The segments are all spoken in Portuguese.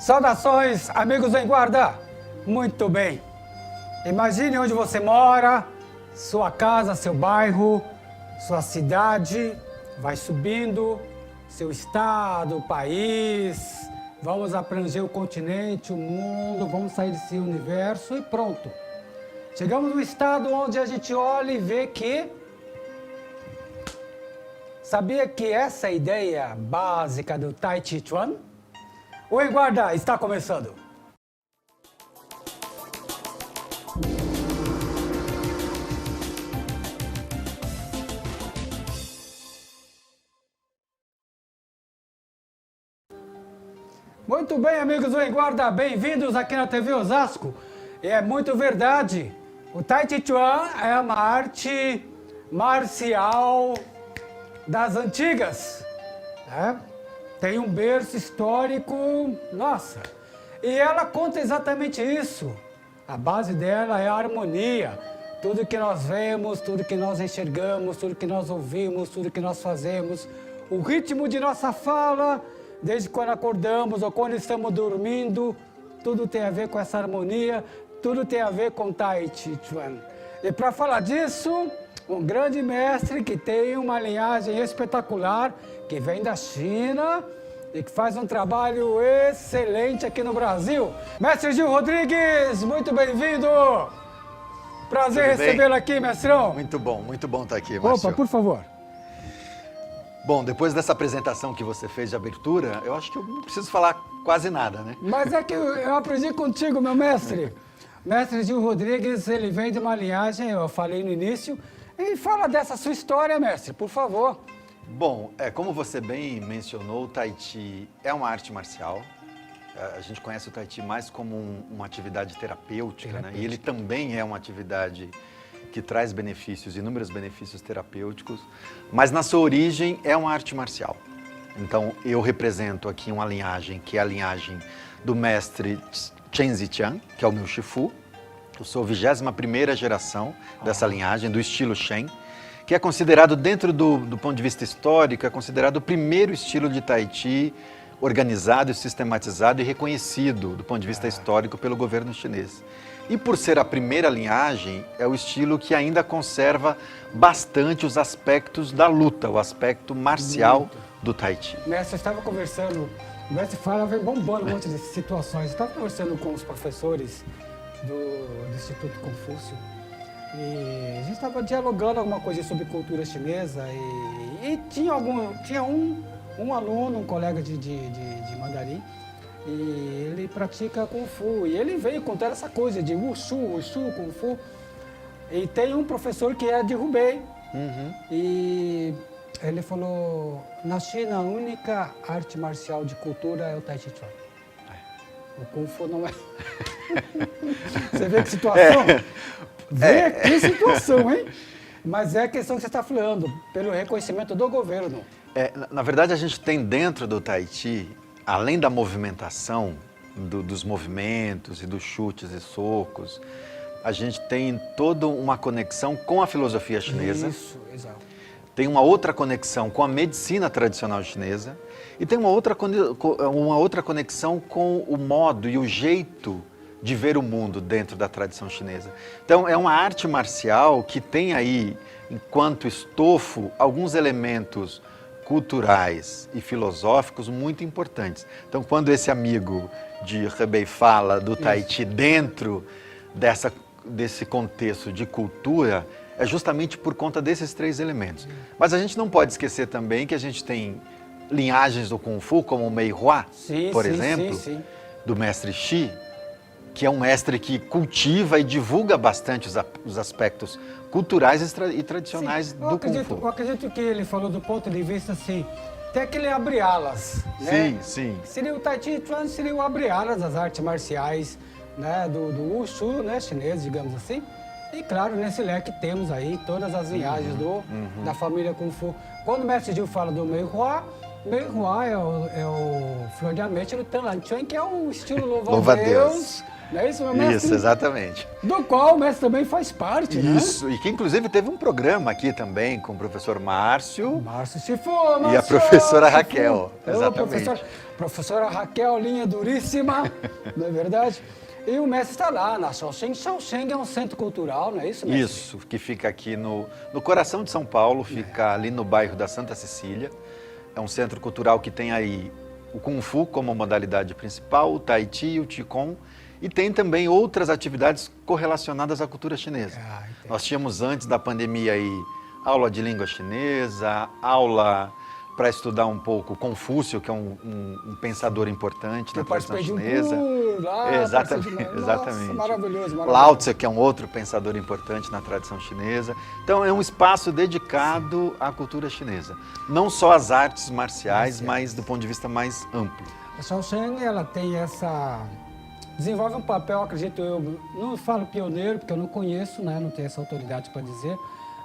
Saudações, amigos em guarda! Muito bem. Imagine onde você mora, sua casa, seu bairro, sua cidade, vai subindo, seu estado, país. Vamos abranger o continente, o mundo, vamos sair desse universo e pronto. Chegamos no estado onde a gente olha e vê que... Sabia que essa é a ideia básica do Tai Chi Chuan? Oi, guarda, está começando. Muito bem, amigos do Guarda, bem-vindos aqui na TV Osasco. E é muito verdade, o Tai Chi Chuan é uma arte marcial das antigas, né? Tem um berço histórico, nossa, e ela conta exatamente isso. A base dela é a harmonia. Tudo que nós vemos, tudo que nós enxergamos, tudo que nós ouvimos, tudo que nós fazemos, o ritmo de nossa fala, desde quando acordamos ou quando estamos dormindo, tudo tem a ver com essa harmonia, tudo tem a ver com Tai Chi Chuan. E para falar disso, um grande mestre que tem uma linhagem espetacular, que vem da China e que faz um trabalho excelente aqui no Brasil. Mestre Gil Rodrigues, muito bem-vindo! Prazer recebê-lo aqui, mestrão. Muito bom estar aqui, Márcio. Opa, por favor. Bom, depois dessa apresentação que você fez de abertura, eu acho que eu não preciso falar quase nada, né? Mas é que eu aprendi contigo, meu mestre. Mestre Gil Rodrigues, ele vem de uma linhagem, eu falei no início, e fala dessa sua história, mestre, por favor. Bom, como você bem mencionou, o Tai Chi é uma arte marcial. A gente conhece o Tai Chi mais como uma atividade terapêutica, né? E ele também é uma atividade que traz benefícios, inúmeros benefícios terapêuticos, mas na sua origem é uma arte marcial. Então, eu represento aqui uma linhagem que é a linhagem do mestre Chen Zijian, que é o meu Shifu. Eu sou a 21ª geração dessa linhagem, do estilo Shen, que é considerado, dentro do ponto de vista histórico, é considerado o primeiro estilo de Tai Chi organizado, sistematizado e reconhecido, do ponto de vista histórico, pelo governo chinês. E por ser a primeira linhagem, é o estilo que ainda conserva bastante os aspectos da luta, o aspecto marcial do Tai Chi. Mestre, eu estava conversando, o mestre fala, vem bombando um monte de situações. Eu estava conversando com os professores do Instituto Confúcio e a gente estava dialogando alguma coisa sobre cultura chinesa e tinha um aluno, um colega de mandarim, e ele pratica Kung Fu, e ele veio contando essa coisa de Wushu, Kung Fu, e tem um professor que é de Hubei, e ele falou, na China a única arte marcial de cultura é o Tai Chi Chuan. O Kung Fu não é. Você vê que situação? Que situação, hein? Mas é a questão que você está falando, pelo reconhecimento do governo. Na verdade, a gente tem dentro do Tai Chi, além da movimentação, dos movimentos e dos chutes e socos, a gente tem toda uma conexão com a filosofia chinesa. Isso, exato. Tem uma outra conexão com a medicina tradicional chinesa e tem uma outra conexão com o modo e o jeito de ver o mundo dentro da tradição chinesa. Então, é uma arte marcial que tem aí, enquanto estofo, alguns elementos culturais e filosóficos muito importantes. Então, quando esse amigo de Hebei fala do Tai Chi dentro desse contexto de cultura, é justamente por conta desses três elementos. Mas a gente não pode esquecer também que a gente tem linhagens do Kung Fu, como o Mei Hua, por exemplo, do mestre Xi, que é um mestre que cultiva e divulga bastante os aspectos culturais e tradicionais do Kung Fu. Eu acredito que ele falou do ponto de vista assim, até que ele abre alas, né? Sim. Seria o Tai Chi Chuan, seria o abre alas das artes marciais, né? do Wushu, né? Chinês, digamos assim. E claro, nesse leque temos aí todas as linhagens da família Kung Fu. Quando o mestre Gil fala do Mei Hua é o flor de ameixa do Tan Lan Chuan, que é o estilo louva-a-Deus Não é isso, meu mestre? Isso, exatamente. Do qual o mestre também faz parte, né? Isso, e que inclusive teve um programa aqui também com o professor Márcio. Márcio Chifu, E a professora Raquel, exatamente. Professora Raquel, linha duríssima, não é verdade? E o mestre está lá na Shaoxing. Shaoxing é um centro cultural, não é isso, mestre? Isso, que fica aqui no coração de São Paulo, fica ali no bairro da Santa Cecília. É um centro cultural que tem aí o Kung Fu como modalidade principal, o Tai Chi e o Qigong, e tem também outras atividades correlacionadas à cultura chinesa. Nós tínhamos antes da pandemia aí aula de língua chinesa, aula para estudar um pouco Confúcio, que é um pensador importante na tradição chinesa. Exatamente. Nossa, maravilhoso. Lao Tse, que é um outro pensador importante na tradição chinesa. Então é um espaço dedicado à cultura chinesa. Não só às artes marciais, mas do ponto de vista mais amplo. A Shaoxing, ela tem desenvolve um papel, acredito eu, não falo pioneiro, porque eu não conheço, né? Não tenho essa autoridade para dizer,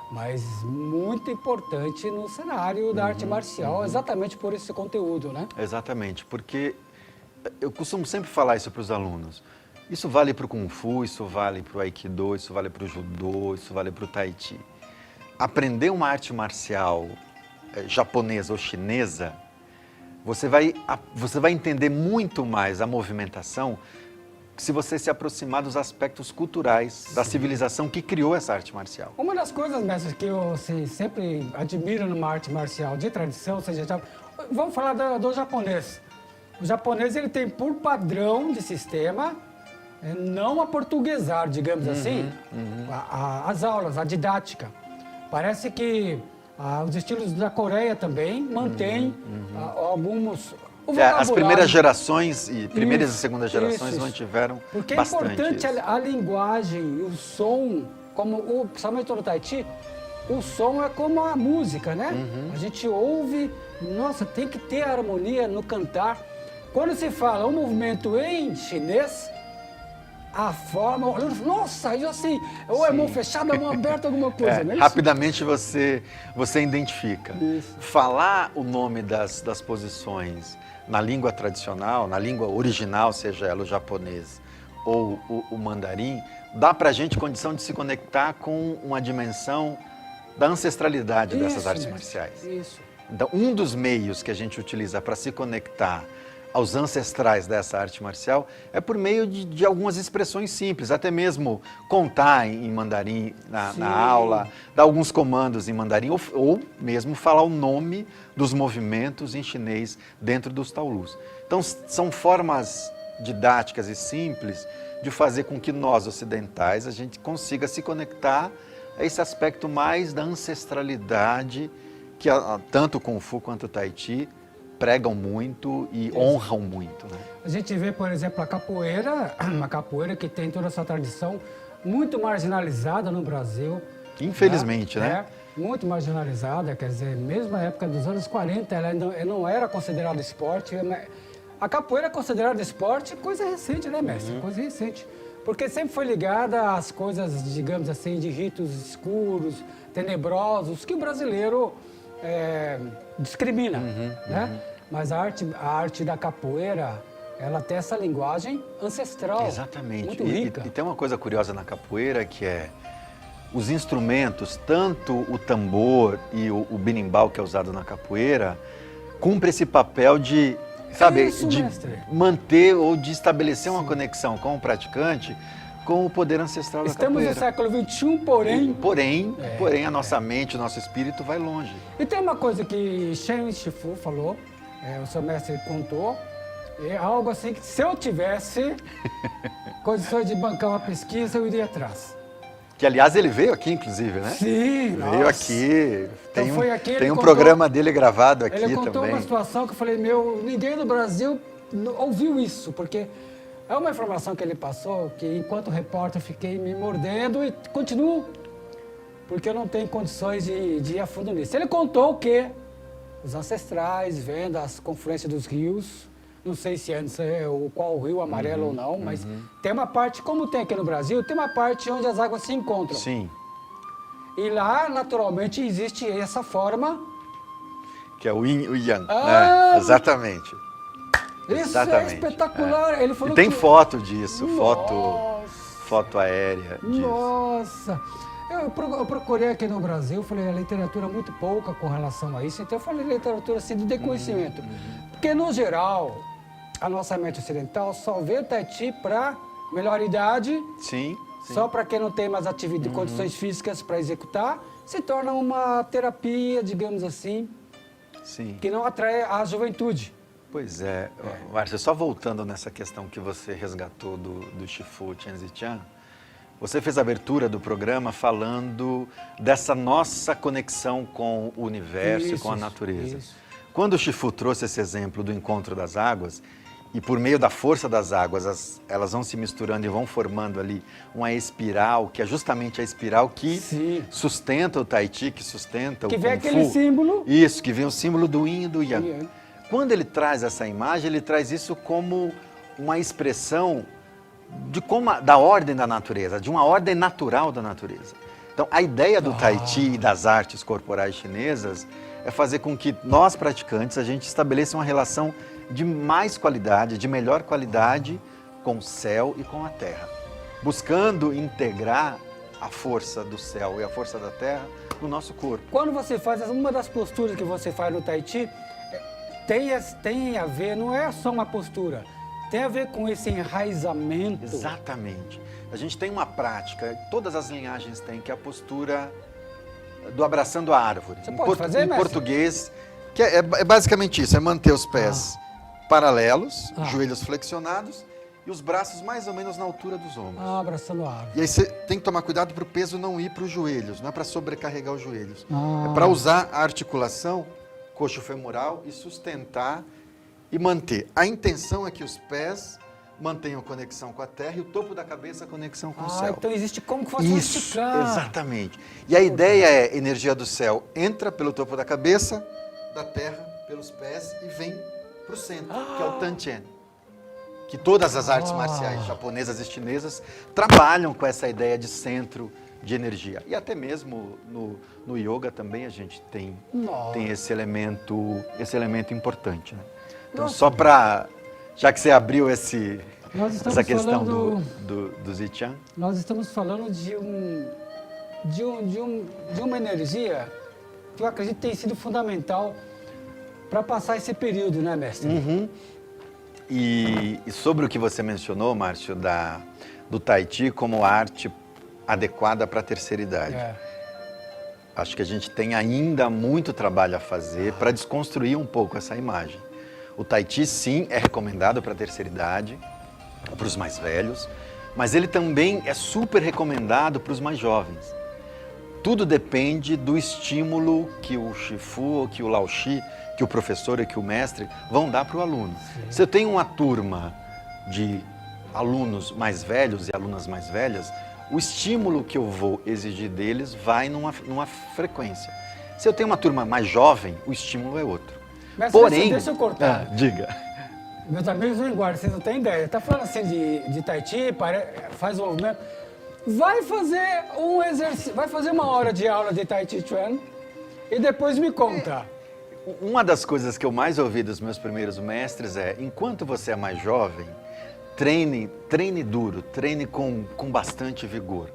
mas muito importante no cenário da arte marcial, exatamente por esse conteúdo, né? Exatamente, porque eu costumo sempre falar isso para os alunos. Isso vale para o Kung Fu, isso vale para o Aikido, isso vale para o Judô, isso vale para o Tai Chi. Aprender uma arte marcial japonesa ou chinesa, você vai entender muito mais a movimentação se você se aproximar dos aspectos culturais da civilização que criou essa arte marcial. Uma das coisas, mestre, que eu sempre admiro numa arte marcial de tradição, ou seja, vamos falar do japonês. O japonês, ele tem por padrão de sistema não aportuguesar, digamos assim, as aulas, a didática. Parece que os estilos da Coreia também mantêm alguns... As primeiras gerações, primeiras e segundas gerações mantiveram bastante. Porque é importante a linguagem, o som, principalmente no Tai Chi, o som é como a música, né? A gente ouve, nossa, tem que ter harmonia no cantar. Quando se fala um movimento em chinês, a forma, nossa, eu assim, ou é mão fechada, mão aberta, alguma coisa, não é isso? Rapidamente você identifica. Isso. Falar o nome das posições na língua tradicional, na língua original, seja ela o japonês ou o mandarim, dá pra gente condição de se conectar com uma dimensão da ancestralidade dessas artes marciais. Isso. Então, um dos meios que a gente utiliza para se conectar aos ancestrais dessa arte marcial é por meio de algumas expressões simples, até mesmo contar em mandarim na aula, dar alguns comandos em mandarim ou mesmo falar o nome dos movimentos em chinês dentro dos taolus. Então, são formas didáticas e simples de fazer com que nós, ocidentais, a gente consiga se conectar a esse aspecto mais da ancestralidade que tanto o Kung Fu quanto o Tai Chi pregam muito e honram muito, né? A gente vê, por exemplo, a capoeira, uma capoeira que tem toda essa tradição muito marginalizada no Brasil. Infelizmente, né? Muito marginalizada, quer dizer, mesmo na época dos anos 40, ela não era considerada esporte. A capoeira é considerada esporte coisa recente, né, mestre? Coisa recente. Porque sempre foi ligada às coisas, digamos assim, de ritos escuros, tenebrosos, que o brasileiro discrimina, né? Mas a arte da capoeira, ela tem essa linguagem ancestral. Exatamente. Muito rica. E tem uma coisa curiosa na capoeira que é os instrumentos, tanto o tambor e o berimbau que é usado na capoeira, cumpre esse papel de, sabe, de manter ou de estabelecer uma conexão com o praticante com o poder ancestral da capoeira. Estamos no século XXI, porém a nossa mente, o nosso espírito vai longe. E tem uma coisa que Shen Shifu falou, o seu mestre contou, é algo assim que se eu tivesse condições de bancar uma pesquisa, eu iria atrás. Que, aliás, ele veio aqui, inclusive, né? Sim, veio aqui. Tem um contou, programa dele gravado aqui também. Ele contou uma situação que eu falei, ninguém no Brasil ouviu isso, porque é uma informação que ele passou que, enquanto repórter, eu fiquei me mordendo e continuo, porque eu não tenho condições de ir a fundo nisso. Ele contou que os ancestrais, vendo as confluências dos rios, não sei se antes qual rio, amarelo ou não, mas tem uma parte, como tem aqui no Brasil, tem uma parte onde as águas se encontram. Sim. E lá, naturalmente, existe essa forma... Que é o Yin e o Yang, né? Exatamente. Isso é espetacular. Ele falou e tem que... foto disso, Nossa. foto aérea disso. Nossa! Eu procurei aqui no Brasil, falei, a literatura é muito pouca com relação a isso, então eu falei literatura assim de conhecimento. Porque, no geral, a nossa mente ocidental só vê o Tai Chi para melhor idade, Sim. só para quem não tem mais condições físicas para executar, se torna uma terapia, digamos assim, Sim. que não atrai a juventude. Pois é. Márcia, só voltando nessa questão que você resgatou do Shifu Chen Zijian, você fez a abertura do programa falando dessa nossa conexão com o universo e com a natureza. Isso. Quando o Shifu trouxe esse exemplo do encontro das águas, e por meio da força das águas, elas vão se misturando e vão formando ali uma espiral, que é justamente a espiral que sustenta o Tai Chi, que sustenta o Kung Fu. Que vem aquele símbolo. Isso, que vem o símbolo do Yin e do Yang. Quando ele traz essa imagem, ele traz isso como uma expressão da ordem da natureza, de uma ordem natural da natureza. Então, a ideia do Tai Chi e das artes corporais chinesas é fazer com que nós, praticantes, a gente estabeleça uma relação de mais qualidade, de melhor qualidade com o céu e com a terra, buscando integrar a força do céu e a força da terra no nosso corpo. Quando você faz, uma das posturas que você faz no Tai Chi, tem a ver, não é só uma postura, tem a ver com esse enraizamento. Exatamente. A gente tem uma prática, todas as linhagens têm, que é a postura do abraçando a árvore. Você pode fazer, em português, que é basicamente isso, é manter os pés paralelos, joelhos flexionados e os braços mais ou menos na altura dos ombros. Abraçando a árvore. E aí você tem que tomar cuidado para o peso não ir para os joelhos, não é para sobrecarregar os joelhos. É para usar a articulação coxo-femoral e sustentar e manter. A intenção é que os pés mantenham conexão com a terra e o topo da cabeça a conexão com o céu. Então existe como que fosse esticar. Exatamente. E a ideia é, energia do céu entra pelo topo da cabeça, da terra, pelos pés e vem para o centro, que é o Tanchen. Que todas as artes marciais japonesas e chinesas trabalham com essa ideia de centro de energia. E até mesmo no yoga também a gente tem esse elemento importante, né? Então, só para... Já que você abriu essa questão do Zijian. Nós estamos falando de uma energia que eu acredito tem sido fundamental para passar esse período, né, mestre? Uhum. E sobre o que você mencionou, Márcio, do Tai Chi como arte adequada para a terceira idade. Acho que a gente tem ainda muito trabalho a fazer para desconstruir um pouco essa imagem. O Tai Chi, sim, é recomendado para a terceira idade, para os mais velhos, mas ele também é super recomendado para os mais jovens. Tudo depende do estímulo que o Shifu, que o Lao Shi, que o professor e que o mestre vão dar para o aluno. Sim. Se eu tenho uma turma de alunos mais velhos e alunas mais velhas, o estímulo que eu vou exigir deles vai numa frequência. Se eu tenho uma turma mais jovem, o estímulo é outro. Mas porém, deixa eu cortar. Diga. Meus amigos não engordam, vocês não têm ideia. Tá falando assim de Tai Chi, faz o movimento. Vai fazer um exercício, vai fazer uma hora de aula de Tai Chi Chuan e depois me conta. Uma das coisas que eu mais ouvi dos meus primeiros mestres é, enquanto você é mais jovem, treine duro, treine com bastante vigor,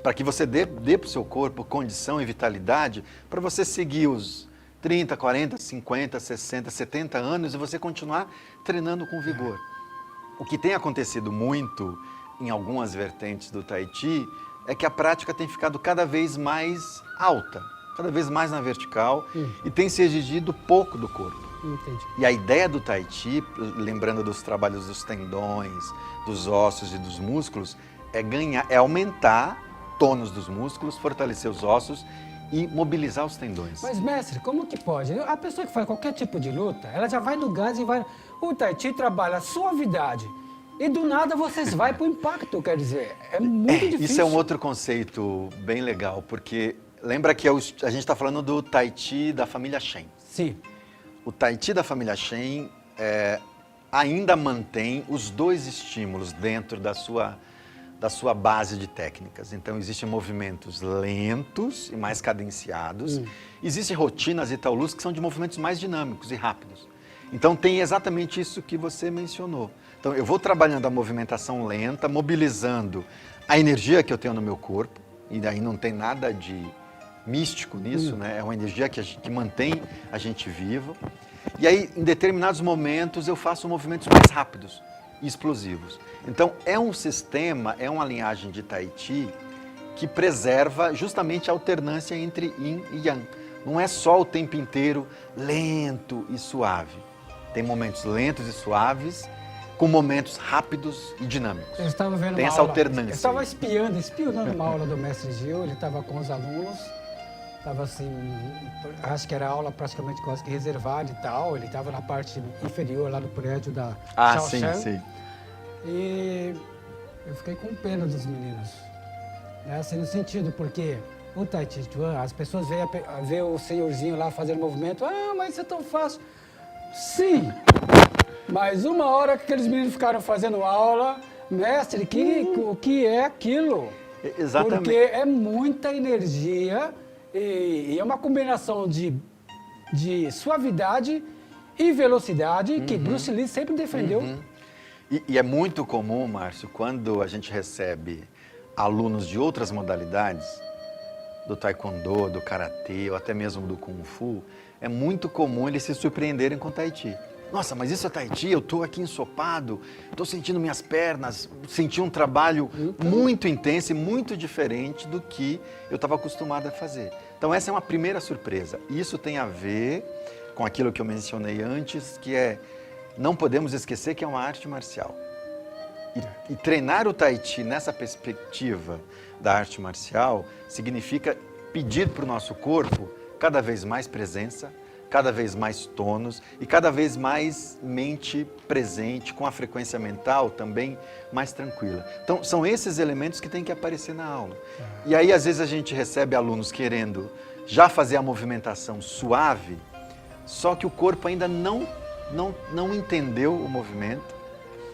para que você dê para o seu corpo condição e vitalidade para você seguir os 30, 40, 50, 60, 70 anos e você continuar treinando com vigor. O que tem acontecido muito em algumas vertentes do Tai Chi é que a prática tem ficado cada vez mais alta, cada vez mais na vertical e tem se exigido pouco do corpo. Entendi. E a ideia do Tai Chi, lembrando dos trabalhos dos tendões, dos ossos e dos músculos, é aumentar tônus dos músculos, fortalecer os ossos e mobilizar os tendões. Mas, mestre, como que pode? A pessoa que faz qualquer tipo de luta, ela já vai no gás e vai... O Tai Chi trabalha a suavidade e do nada vocês vão para o impacto, quer dizer, é muito difícil. Isso é um outro conceito bem legal, porque lembra que a gente está falando do Tai Chi da família Shen. Sim. O Tai Chi da família Shen ainda mantém os dois estímulos dentro da sua base de técnicas. Então, existem movimentos lentos e mais cadenciados. Existem rotinas e taolus que são de movimentos mais dinâmicos e rápidos. Então tem exatamente isso que você mencionou. Então eu vou trabalhando a movimentação lenta, mobilizando a energia que eu tenho no meu corpo, e daí não tem nada de místico nisso, né? É uma energia que mantém a gente vivo. E aí, em determinados momentos, eu faço movimentos mais rápidos e explosivos. Então, é um sistema, é uma linhagem de Tai Chi que preserva justamente a alternância entre Yin e Yang. Não é só o tempo inteiro lento e suave. Tem momentos lentos e suaves, com momentos rápidos e dinâmicos. Eu estava vendo Tem uma essa aula, alternância. Eu estava espionando uma aula do mestre Gil, ele estava com os alunos, estava assim, acho que era aula praticamente quase que reservada e tal, ele estava na parte inferior lá do prédio da Shaoxing. Sim. E eu fiquei com pena dos meninos, né? Assim, no sentido, porque o Tai Chi Chuan, as pessoas veem o senhorzinho lá fazendo movimento, mas isso é tão fácil. Sim, mas uma hora que aqueles meninos ficaram fazendo aula, mestre, o que é aquilo? Exatamente. Porque é muita energia e é uma combinação de suavidade e velocidade que Bruce Lee sempre defendeu. E é muito comum, Márcio, quando a gente recebe alunos de outras modalidades, do taekwondo, do karatê ou até mesmo do kung fu, é muito comum eles se surpreenderem com tai chi. Nossa, mas isso é tai chi, eu estou aqui ensopado, estou sentindo minhas pernas, senti um trabalho muito intenso e muito diferente do que eu estava acostumado a fazer. Então essa é uma primeira surpresa. Isso tem a ver com aquilo que eu mencionei antes, que é, não podemos esquecer que é uma arte marcial. E treinar o tai chi nessa perspectiva da arte marcial significa pedir para o nosso corpo cada vez mais presença, cada vez mais tônus e cada vez mais mente presente, com a frequência mental também mais tranquila. Então, são esses elementos que têm que aparecer na aula. E aí, às vezes, a gente recebe alunos querendo já fazer a movimentação suave, só que o corpo ainda não entendeu o movimento.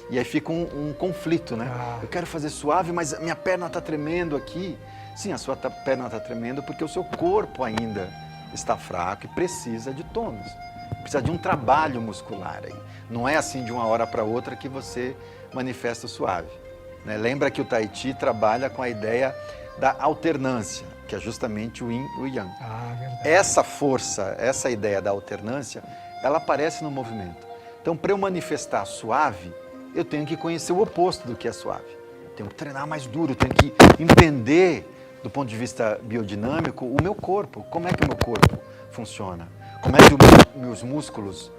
E aí fica um conflito, né? Eu quero fazer suave, mas a minha perna está tremendo aqui. Sim, a sua perna está tremendo porque o seu corpo ainda está fraco e precisa de tônus. Precisa de um trabalho muscular aí. Não é assim de uma hora para outra que você manifesta o suave, né? Lembra que o Tai Chi trabalha com a ideia da alternância, que é justamente o Yin e o Yang. Verdade. Essa força, essa ideia da alternância, ela aparece no movimento. Então, para eu manifestar suave, eu tenho que conhecer o oposto do que é suave. Tenho que treinar mais duro, tenho que entender, do ponto de vista biodinâmico, o meu corpo. Como é que o meu corpo funciona? Como é que os meus músculos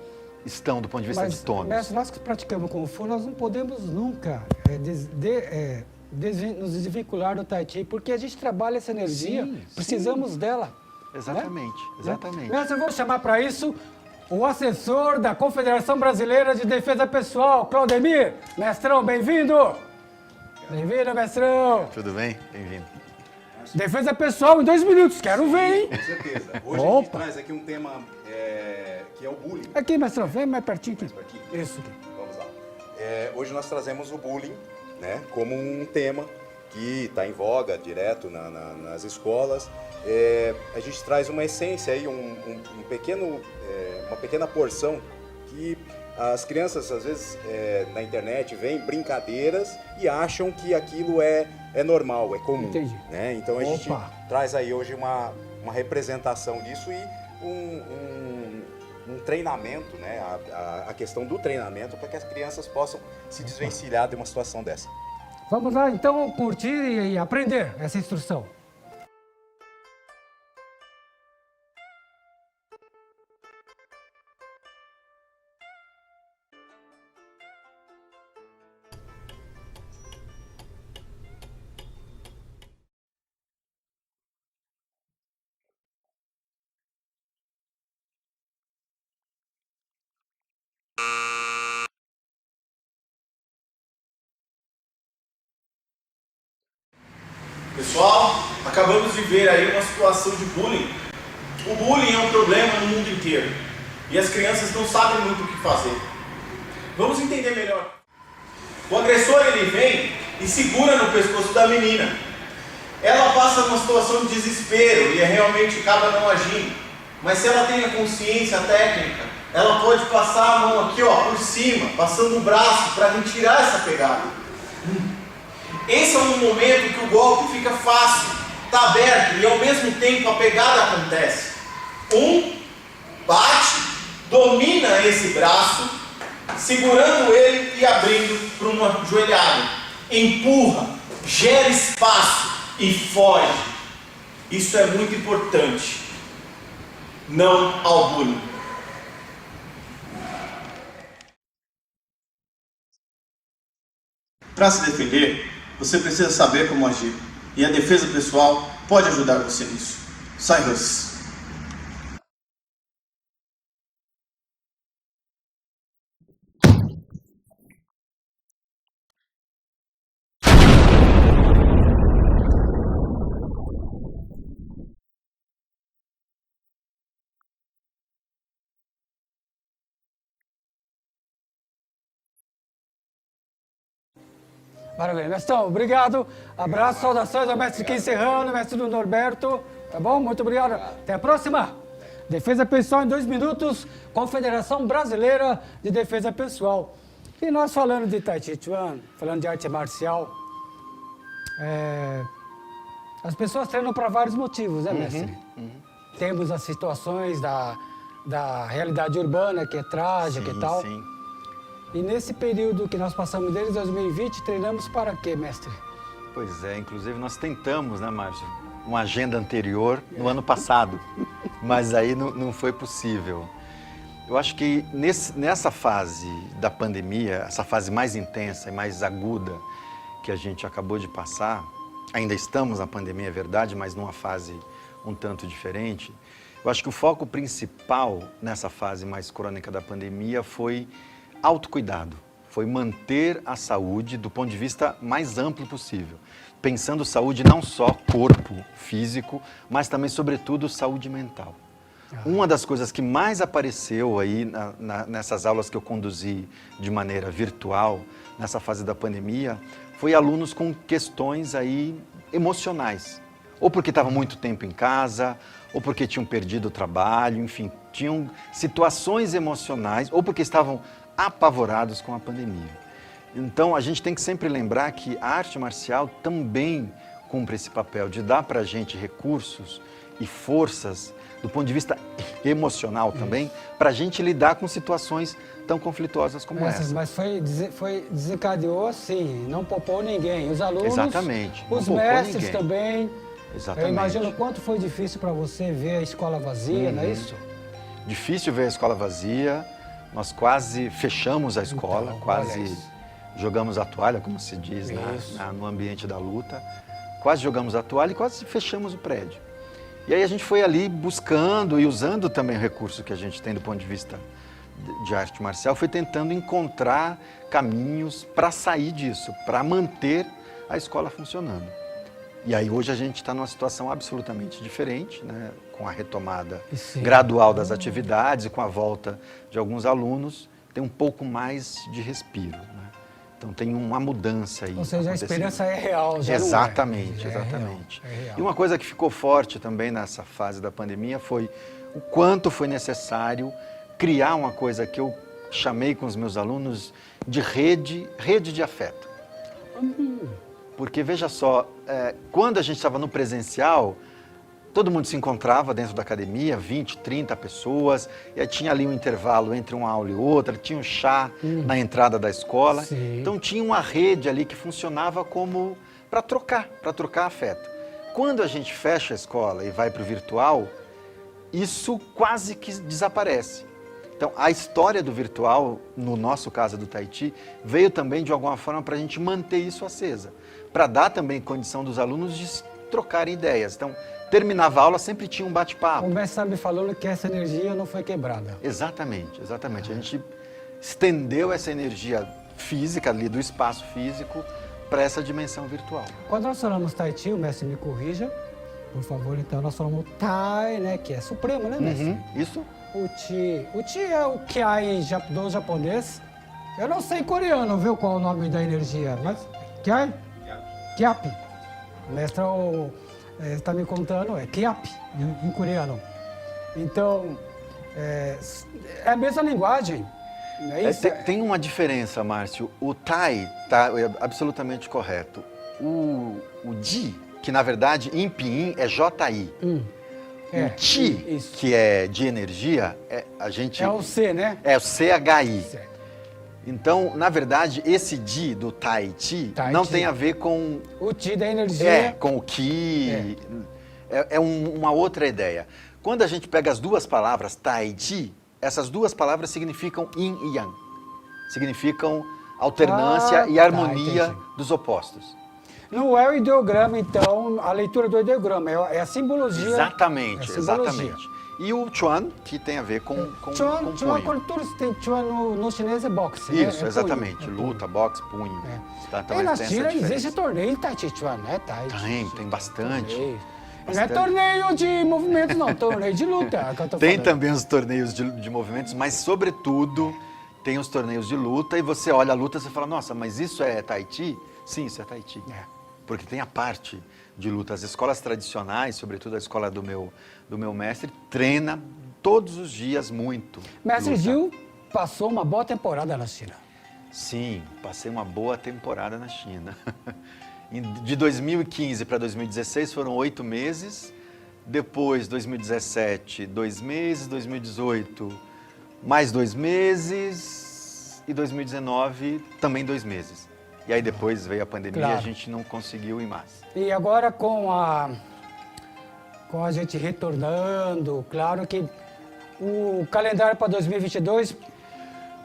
estão do ponto de vista de tônus? Mas nós que praticamos Kung Fu, nós não podemos nunca nos desvincular do Tai Chi, porque a gente trabalha essa energia, precisamos dela. Exatamente, né? exatamente. Mestre, eu vou chamar para isso o assessor da Confederação Brasileira de Defesa Pessoal, Claudemir. Mestrão, bem-vindo! Bem-vindo, mestrão! Tudo bem? Bem-vindo. Defesa pessoal em 2 minutos, quero ver, hein? Com certeza. Hoje a gente traz aqui um tema que é o bullying. Aqui, mestrão, vem mais pertinho aqui. Mais pertinho? Isso aqui. Vamos lá. Hoje nós trazemos o bullying, né, como um tema que está em voga direto nas escolas. A gente traz uma essência aí, uma pequena porção que as crianças, às vezes, na internet, veem brincadeiras e acham que aquilo é normal, é comum. Entendi. Né? Então a gente traz aí hoje uma representação disso e um treinamento, né? A questão do treinamento para que as crianças possam se desvencilhar de uma situação dessa. Vamos lá, então, curtir e aprender essa instrução. Pessoal, acabamos de ver aí uma situação de bullying. O bullying é um problema no mundo inteiro e as crianças não sabem muito o que fazer. Vamos entender melhor. O agressor ele vem e segura no pescoço da menina. Ela passa numa situação de desespero e realmente acaba não agindo. Mas se ela tem a consciência técnica, ela pode passar a mão aqui, ó, por cima, passando o braço para retirar essa pegada. Esse é um momento que o golpe fica fácil, está aberto e ao mesmo tempo a pegada acontece. Bate, domina esse braço, segurando ele e abrindo para uma joelhada. Empurra, gera espaço e foge. Isso é muito importante. Não ao bullying. Para se defender, você precisa saber como agir. E a defesa pessoal pode ajudar você nisso. Cyrus. Maravilha. Mestrão, obrigado. Abraço, saudações ao mestre Kim Serrano, mestre do Norberto. Tá bom? Muito obrigado. Até a próxima. Defesa pessoal em 2 minutos, Confederação Brasileira de Defesa Pessoal. E nós falando de Tai Chi Chuan, falando de arte marcial, as pessoas treinam para vários motivos, né, mestre? Temos as situações da realidade urbana, que é trágica e tal. Sim. E nesse período que nós passamos desde 2020, treinamos para quê, mestre? Pois é, inclusive nós tentamos, né, Márcio, uma agenda anterior no ano passado, mas aí não foi possível. Eu acho que nessa fase da pandemia, essa fase mais intensa e mais aguda que a gente acabou de passar, ainda estamos na pandemia, é verdade, mas numa fase um tanto diferente, eu acho que o foco principal nessa fase mais crônica da pandemia foi autocuidado, foi manter a saúde do ponto de vista mais amplo possível, pensando saúde não só corpo físico, mas também, sobretudo, saúde mental. Uma das coisas que mais apareceu aí nessas aulas que eu conduzi de maneira virtual, nessa fase da pandemia, foi alunos com questões aí emocionais, ou porque estavam muito tempo em casa, ou porque tinham perdido o trabalho, enfim, tinham situações emocionais, ou porque estavam apavorados com a pandemia. Então, a gente tem que sempre lembrar que a arte marcial também cumpre esse papel de dar para a gente recursos e forças do ponto de vista emocional também, para a gente lidar com situações tão conflituosas como essa. Mas desencadeou assim, não poupou ninguém. Os alunos, exatamente, os mestres também. Exatamente. Eu imagino o quanto foi difícil para você ver a escola vazia, não é isso? Difícil ver a escola vazia. Nós quase fechamos a escola, Então, quase jogamos a toalha, como se diz no ambiente da luta. Quase jogamos a toalha e quase fechamos o prédio. E aí a gente foi ali buscando e usando também o recurso que a gente tem do ponto de vista de arte marcial, foi tentando encontrar caminhos para sair disso, para manter a escola funcionando. E aí hoje a gente está numa situação absolutamente diferente, né? Com a retomada gradual das atividades e com a volta de alguns alunos, tem um pouco mais de respiro, né? Então tem uma mudança aí. Ou seja, a esperança é real, já exatamente, não é. exatamente. É real. E uma coisa que ficou forte também nessa fase da pandemia foi o quanto foi necessário criar uma coisa que eu chamei com os meus alunos de rede de afeto. Porque, veja só, quando a gente estava no presencial, todo mundo se encontrava dentro da academia, 20, 30 pessoas, e aí tinha ali um intervalo entre uma aula e outra, tinha um chá na entrada da escola. Sim. Então tinha uma rede ali que funcionava como para trocar afeto. Quando a gente fecha a escola e vai para o virtual, isso quase que desaparece. Então, a história do virtual, no nosso caso do Tai Chi, veio também de alguma forma para a gente manter isso acesa, para dar também condição dos alunos de trocarem ideias. Então, terminava a aula, sempre tinha um bate-papo. O mestre está me falando que essa energia não foi quebrada. Exatamente, exatamente. A gente estendeu essa energia física ali, do espaço físico, para essa dimensão virtual. Quando nós falamos Tai Chi, o mestre me corrija, por favor, então nós falamos Tai, né, que é supremo, né, mestre? Isso. O Chi é o Kiai do japonês. Eu não sei coreano, viu, qual é o nome da energia, mas Kiai? Kiap. O mestre está me contando, é Kiap, em coreano. Então, é a mesma linguagem. Não é isso? Tem uma diferença, Márcio. O Tai tá absolutamente correto. O Di, que na verdade em pinyin é J-I. O Ti, isso. que é de energia, a gente... É o C, né? É o C-H-I. Certo. Então, na verdade, esse Di do Tai Chi Tai não Chi. tem a ver com... O Ti da energia. com o Ki. Uma outra ideia. Quando a gente pega as duas palavras, Tai Chi, essas duas palavras significam Yin e Yang. Significam alternância e harmonia entendi. dos opostos. Não é o ideograma, então, a leitura do ideograma, é a simbologia. Exatamente, É a simbologia. exatamente. E o Chuan, que tem a ver com Chuan, punho. quando tudo tem Chuan no chinês é boxe, né? Isso, É exatamente. punho, Luta, boxe, punho. Tá, E também na tem essa China diferença. existe torneio de Tai Chi Chuan, né? Tem bastante. Torneio. Não é Bastante. torneio de movimentos, não, torneio de luta, que eu tô Tem falando. também os torneios de movimentos, mas sobretudo tem os torneios de luta e você olha a luta e você fala, nossa, mas isso é Tai Chi? Sim, isso é Tai Chi. Porque tem a parte de luta. As escolas tradicionais, sobretudo a escola do meu mestre, treina todos os dias muito. Mestre luta. Gil passou uma boa temporada na China. Sim, passei uma boa temporada na China. De 2015 para 2016 foram 8 meses. Depois, 2017, 2 meses. 2018, mais 2 meses. E 2019, também 2 meses. E aí depois veio a pandemia e a gente não conseguiu ir mais. E agora com a gente retornando, claro que o calendário para 2022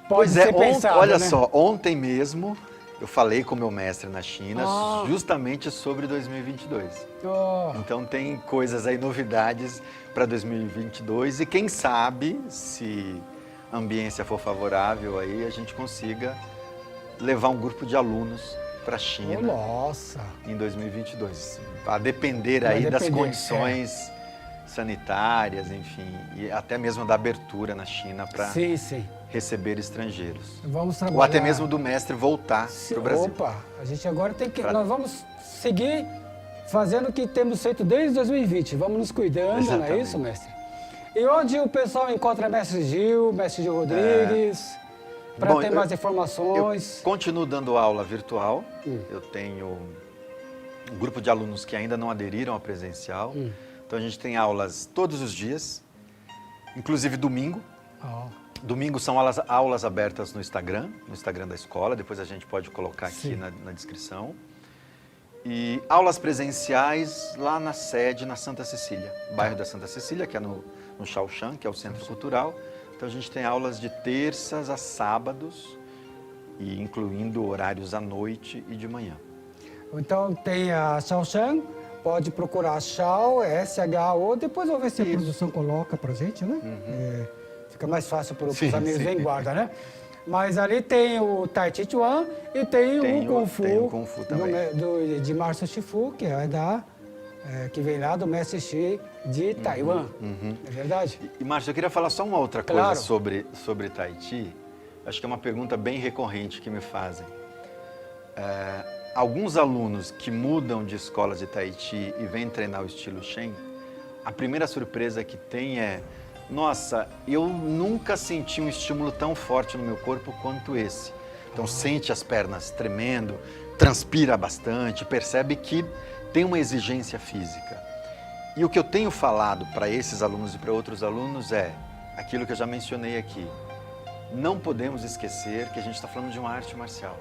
pode ser pensado, olha né? só, ontem mesmo eu falei com o meu mestre na China justamente sobre 2022. Oh, Então tem coisas aí, novidades para 2022 e quem sabe, se a ambiência for favorável aí, a gente consiga levar um grupo de alunos para a China nossa! em 2022. A depender aí das condições sanitárias, enfim, e até mesmo da abertura na China para Sim, sim. receber estrangeiros. Vamos trabalhar. Ou até mesmo do mestre voltar para o Brasil. Opa, a gente agora tem que... Nós vamos seguir fazendo o que temos feito desde 2020. Vamos nos cuidando, Exatamente. não é isso, mestre? E onde o pessoal encontra mestre Gil Rodrigues, para ter mais informações? Eu continuo dando aula virtual. Eu tenho um grupo de alunos que ainda não aderiram ao presencial. Então a gente tem aulas todos os dias, inclusive domingo. Domingo são aulas abertas no Instagram da escola, depois a gente pode colocar aqui na descrição. E aulas presenciais lá na sede, na Santa Cecília, bairro da Santa Cecília, que é no Shaoshan, que é o Centro Cultural. Então a gente tem aulas de terças a sábados, e incluindo horários à noite e de manhã. Então tem a Shaoshan, pode procurar Shao, S-H-O, depois eu vou ver se a produção coloca pra gente, né? Fica mais fácil para os amigos em guarda, né? Mas ali tem o Tai Chi Chuan e tem o Kung Fu, tem o Kung Fu também. de Márcio Shifu, que é que vem lá do Mestre Xi de Taiwan. É verdade? E Márcio, eu queria falar só uma outra coisa Claro. sobre Tai Chi. Acho que é uma pergunta bem recorrente que me fazem. Alguns alunos que mudam de escolas de Tai Chi e vêm treinar o estilo Shen, a primeira surpresa que tem é: nossa, eu nunca senti um estímulo tão forte no meu corpo quanto esse. Então sente as pernas tremendo, transpira bastante, percebe que tem uma exigência física. E o que eu tenho falado para esses alunos e para outros alunos é aquilo que eu já mencionei aqui. Não podemos esquecer que a gente está falando de uma arte marcial.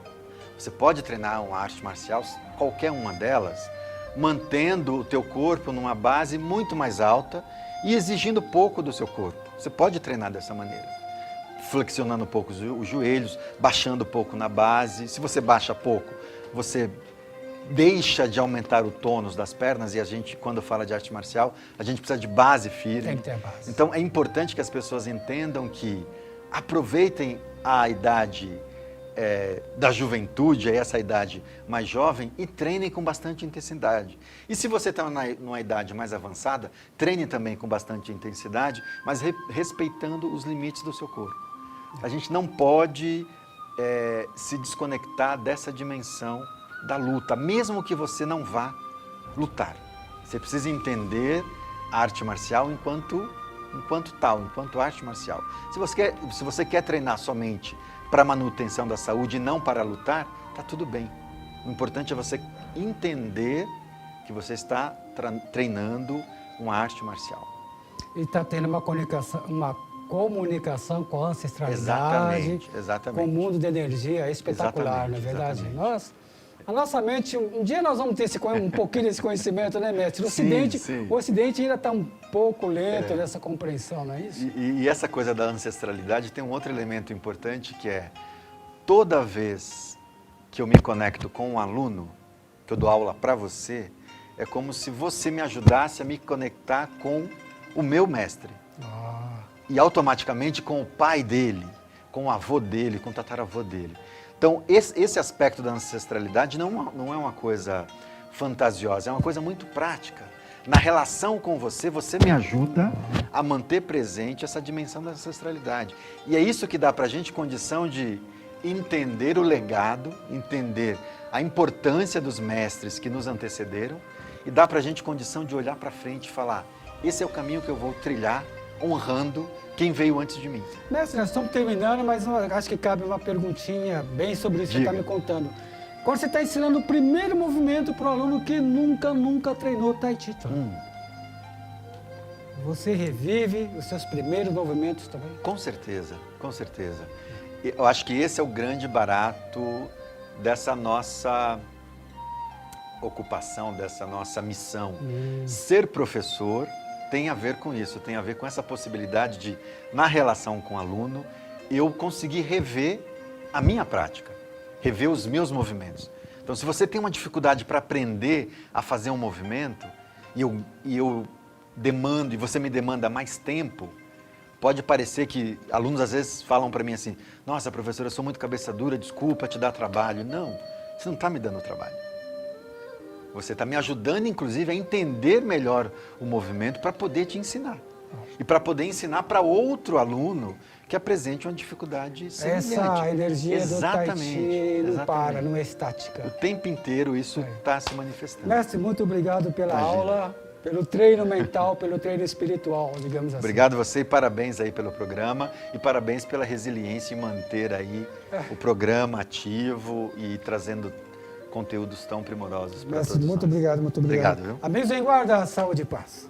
Você pode treinar uma arte marcial, qualquer uma delas, mantendo o teu corpo numa base muito mais alta e exigindo pouco do seu corpo. Você pode treinar dessa maneira, flexionando um pouco os joelhos, baixando um pouco na base. Se você baixa pouco, você deixa de aumentar o tônus das pernas, e a gente, quando fala de arte marcial, a gente precisa de base firme. Tem que ter base. Então é importante que as pessoas entendam que aproveitem a idade da juventude, essa idade mais jovem, e treinem com bastante intensidade. E se você está numa idade mais avançada, treine também com bastante intensidade, mas respeitando os limites do seu corpo. A gente não pode se desconectar dessa dimensão da luta, mesmo que você não vá lutar. Você precisa entender a arte marcial enquanto enquanto tal, enquanto arte marcial. Se você quer treinar somente para manutenção da saúde e não para lutar, tá tudo bem. O importante é você entender que você está treinando uma arte marcial. E está tendo uma comunicação com a ancestralidade, Exatamente. com o mundo da energia, é espetacular, não é verdade? A nossa mente, um dia nós vamos ter um pouquinho desse conhecimento, né, mestre? O Ocidente ainda está um pouco lento nessa compreensão, não é isso? E essa coisa da ancestralidade tem um outro elemento importante, que é toda vez que eu me conecto com um aluno, que eu dou aula para você, é como se você me ajudasse a me conectar com o meu mestre. E automaticamente com o pai dele, com o avô dele, com o tataravô dele. Então, esse aspecto da ancestralidade não é uma coisa fantasiosa, é uma coisa muito prática. Na relação com você, você me ajuda a manter presente essa dimensão da ancestralidade. E é isso que dá para a gente condição de entender o legado, entender a importância dos mestres que nos antecederam e dá para a gente condição de olhar para frente e falar, esse é o caminho que eu vou trilhar, honrando quem veio antes de mim. Mestre, nós estamos terminando, mas acho que cabe uma perguntinha bem sobre isso que você está me contando. Quando você está ensinando o primeiro movimento para o aluno que nunca treinou Tai Chi, você revive os seus primeiros movimentos também? Com certeza, com certeza. Eu acho que esse é o grande barato dessa nossa ocupação, dessa nossa missão. Ser professor tem a ver com isso, tem a ver com essa possibilidade de, na relação com o aluno, eu conseguir rever a minha prática, rever os meus movimentos. Então, se você tem uma dificuldade para aprender a fazer um movimento, e eu demando, e você me demanda mais tempo, pode parecer que alunos às vezes falam para mim assim, nossa, professora, eu sou muito cabeça dura, desculpa te dar trabalho. Não, você não está me dando trabalho. Você está me ajudando, inclusive, a entender melhor o movimento para poder te ensinar. E para poder ensinar para outro aluno que apresente uma dificuldade semelhante. Essa energia do Tai Chi não para, não é estática. O tempo inteiro isso está se manifestando. Mestre, muito obrigado pela aula, pelo treino mental, pelo treino espiritual, digamos assim. Obrigado a você e parabéns aí pelo programa e parabéns pela resiliência em manter aí o programa ativo e trazendo conteúdos tão primorosos para todos nós. Muito obrigado, muito obrigado. Obrigado, viu? Amigos em guarda, saúde e paz.